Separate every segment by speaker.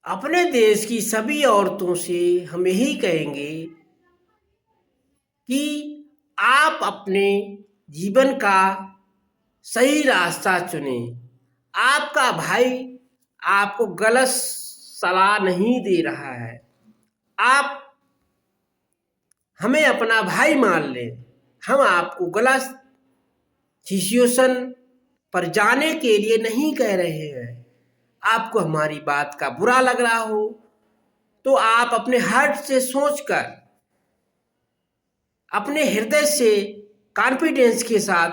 Speaker 1: अपने देश की सभी औरतों से हम यही कहेंगे कि आप अपने जीवन का सही रास्ता चुनें। आपका भाई आपको गलत सलाह नहीं दे रहा है। आप हमें अपना भाई मान लें। हम आपको गलत सिचुएशन पर जाने के लिए नहीं कह रहे हैं। आपको हमारी बात का बुरा लग रहा हो तो आप अपने हार्ट से सोचकर, अपने हृदय से, कॉन्फिडेंस के साथ,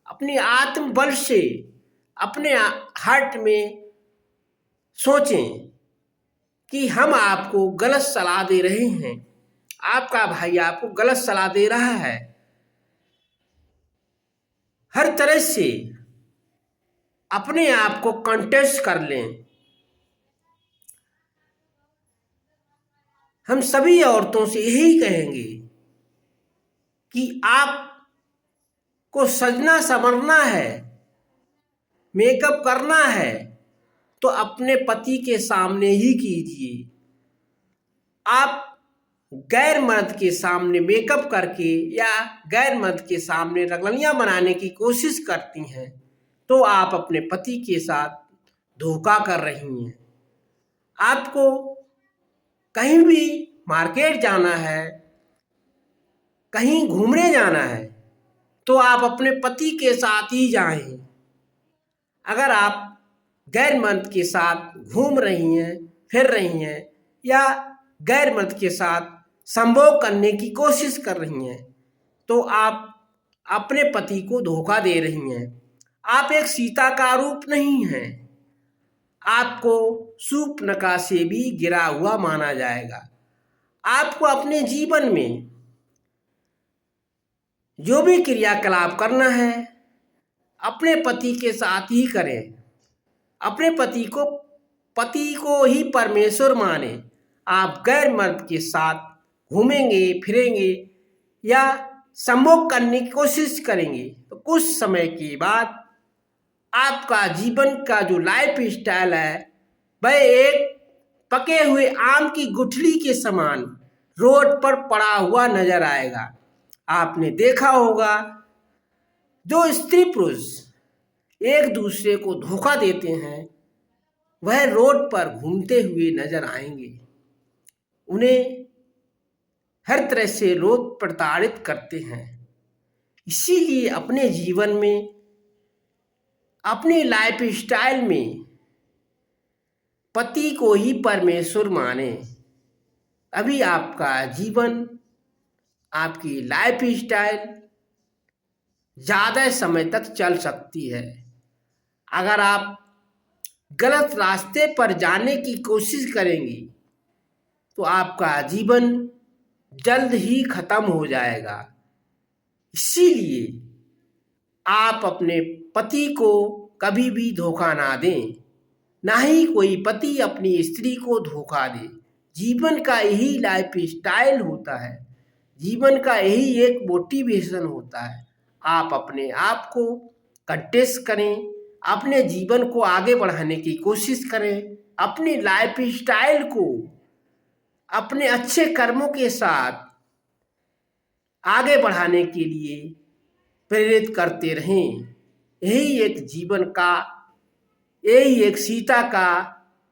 Speaker 1: अपने आत्मबल से अपने हार्ट में सोचें कि हम आपको गलत सलाह दे रहे हैं। आपका भाई आपको गलत सलाह दे रहा है। हर तरह से अपने आप को कंटेस्ट कर लें। हम सभी औरतों से यही कहेंगे कि आपको सजना संवरना है, मेकअप करना है तो अपने पति के सामने ही कीजिए। आप गैर मर्द के सामने मेकअप करके या गैर मर्द के सामने रंगलियां बनाने की कोशिश करती हैं तो आप अपने पति के साथ धोखा कर रही हैं। आपको कहीं भी मार्केट जाना है, कहीं घूमने जाना है तो आप अपने पति के साथ ही जाएं। अगर आप गैर मर्द के साथ घूम रही हैं, फिर रही हैं या गैर मर्द के साथ संभोग करने की कोशिश कर रही हैं तो आप अपने पति को धोखा दे रही हैं। आप एक सीता का रूप नहीं हैं। आपको शूर्पणखा से भी गिरा हुआ माना जाएगा। आपको अपने जीवन में जो भी क्रियाकलाप करना है अपने पति के साथ ही करें। अपने पति को ही परमेश्वर माने। आप गैर मर्द के साथ घूमेंगे फिरेंगे या संभोग करने की कोशिश करेंगे तो कुछ समय के बाद आपका जीवन का जो लाइफ स्टाइल है वह एक पके हुए आम की गुठली के समान रोड पर पड़ा हुआ नजर आएगा। आपने देखा होगा जो स्त्री पुरुष एक दूसरे को धोखा देते हैं वह रोड पर घूमते हुए नजर आएंगे। उन्हें हर तरह से लोग प्रताड़ित करते हैं। इसीलिए अपने जीवन में, अपनी लाइफ स्टाइल में पति को ही परमेश्वर माने। अभी आपका जीवन, आपकी लाइफ स्टाइल ज़्यादा समय तक चल सकती है। अगर आप गलत रास्ते पर जाने की कोशिश करेंगी तो आपका जीवन जल्द ही खत्म हो जाएगा। इसीलिए आप अपने पति को कभी भी धोखा ना दें, ना ही कोई पति अपनी स्त्री को धोखा दे। जीवन का यही लाइफ स्टाइल होता है, जीवन का यही एक मोटिवेशन होता है। आप अपने आप को कंटेस्ट करें, अपने जीवन को आगे बढ़ाने की कोशिश करें, अपनी लाइफ स्टाइल को अपने अच्छे कर्मों के साथ आगे बढ़ाने के लिए प्रेरित करते रहें। यही एक जीवन का, यही एक सीता का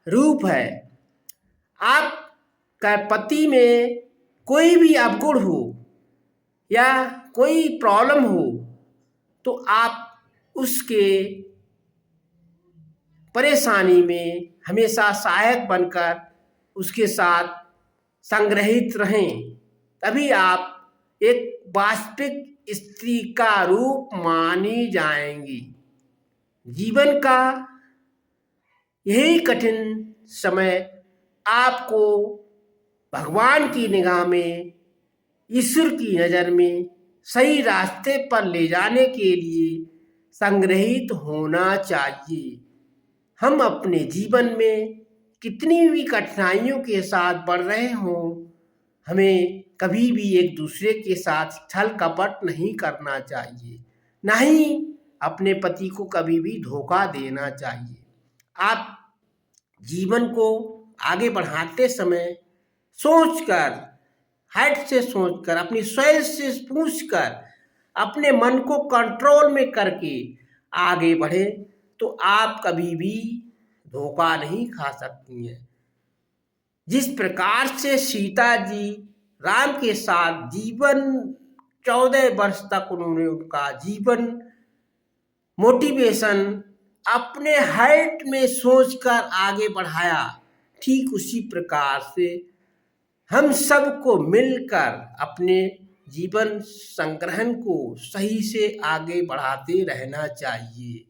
Speaker 1: रूप है। आपका पति में कोई भी अवगुण हो या कोई प्रॉब्लम हो तो आप उसके परेशानी में हमेशा सहायक बनकर उसके साथ संग्रहित रहें। तभी आप एक वास्तविक स्त्री का रूप मानी जाएंगी। जीवन का यही कठिन समय आपको भगवान की निगाह में, ईश्वर की नज़र में सही रास्ते पर ले जाने के लिए संग्रहित होना चाहिए। हम अपने जीवन में कितनी भी कठिनाइयों के साथ बढ़ रहे हों, हमें कभी भी एक दूसरे के साथ छल कपट नहीं करना चाहिए, ना ही अपने पति को कभी भी धोखा देना चाहिए। आप जीवन को आगे बढ़ाते समय सोचकर, हट से सोचकर, अपनी स्वयं से पूछकर, अपने मन को कंट्रोल में करके आगे बढ़े तो आप कभी भी धोखा नहीं खा सकती हैं। जिस प्रकार से सीता जी राम के साथ जीवन 14 वर्ष तक उन्होंने उनका जीवन मोटिवेशन अपने हाइट में सोचकर आगे बढ़ाया, ठीक उसी प्रकार से हम सबको मिलकर अपने जीवन संग्रहण को सही से आगे बढ़ाते रहना चाहिए।